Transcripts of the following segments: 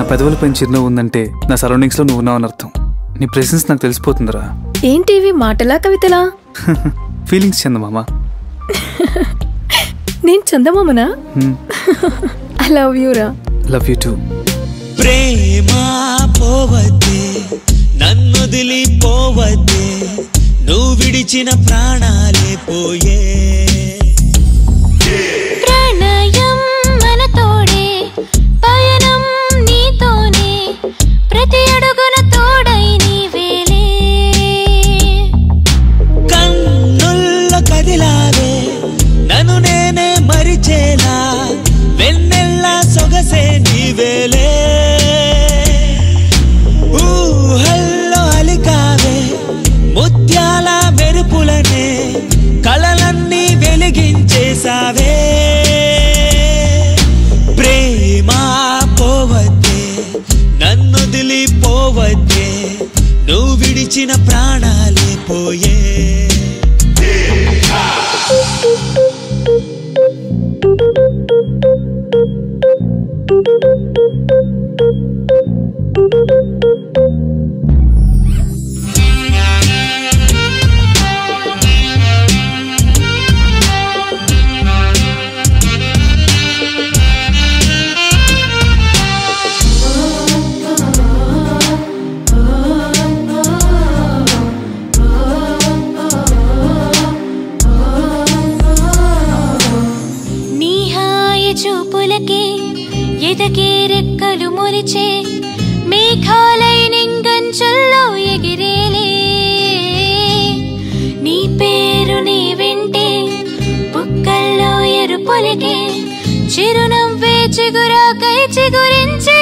పెదవులపైన చిరునవ్వు ఉందంటే నా సరౌండింగ్స్లో నువ్వు ఉన్నావని అర్థం. నీ ప్రెసెన్స్ నాకు తెలిసిపోతుందిరా. ఏంటివి మాటలా కవితలా? ఫీలింగ్స్ చందమామ. నేను చందమామనా? ఐ లవ్ యూ రా. Love you too. ప్రేమ పోవద్దే, నన్నొదిలి పోవద్దే, నువ్వు విడిచిన ప్రాణాలే పోయే. ప్రణయం మనతోడే, పయనం నీతోనే, ప్రతి అడుగున తోడై నీవేలే. కన్నుల్లో కదిలావే, నన్ను నేనే మరిచేలా, వెన్నెల్ల సొగసే నీవేలే. ఊహల్లో అలికావే, ముత్యాల మెరుపులనే, కలలన్నీ వెలిగించేసావే. ప్రేమ పోవద్దే, నన్నొదిలి పోవద్దే, నువ్వు విడిచిన ప్రాణాలే పోయే. చూపులకే ఎదకే రెక్కలు మొలిచే, మేఘాలై నింగంచుల్లో ఎగిరేలే. నీ పేరు నీ వింటే బుక్కల్లో ఎరుపొలికే, చిరునవ్వే చిగురాకై చిగురించే.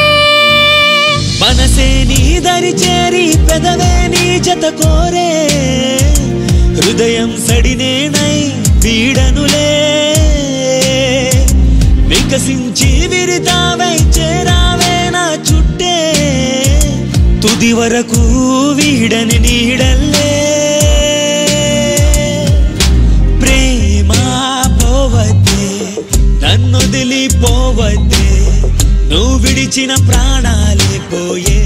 మనసే నీ దరి చేరి, పెదవే నీ జత కోరే, హృదయం సడినేనై వీడనులే. వికసించి విరితావై చేరావే నా చుట్టే, తుది వరకు వీడని నీడల్లే. ప్రేమ పోవద్దే, నన్నొదిలి పోవద్దే, నువ్వు విడిచిన ప్రాణాలే పోయే.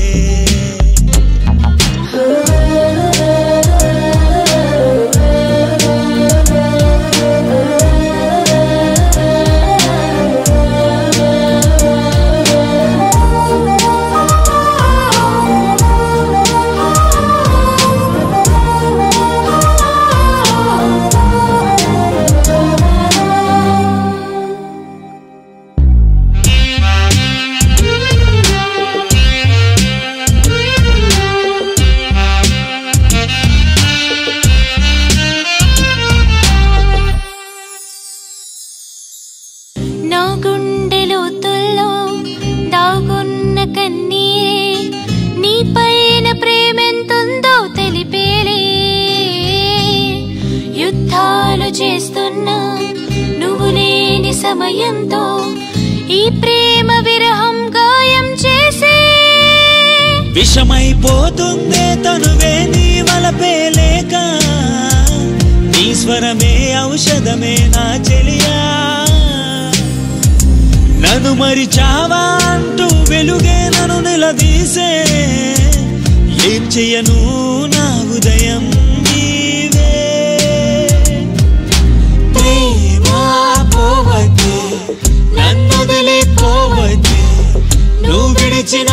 నా గుండెలోతుల్లో దాగున్న కన్నీరే, నీ పైన ప్రేమెంతుందో తెలిపేలే. యుద్ధాలు చేస్తున్నా నువ్వు లేని సమయంతో, ఈ ప్రేమ విరహం గాయం చేసే. విషమైపోతుందే తనువే నీ వలపే లేక, నీ స్వరమే ఔషధమే నా చెలియా. నన్ను మరిచావా అంటూ వెలుగే నన్ను నిలదీసే, ఏం చెయ్యను నా ఉదయం నీవే. ప్రేమ పోవద్దే, నన్నొదిలి పోవద్దే, నువ్వు విడిచిన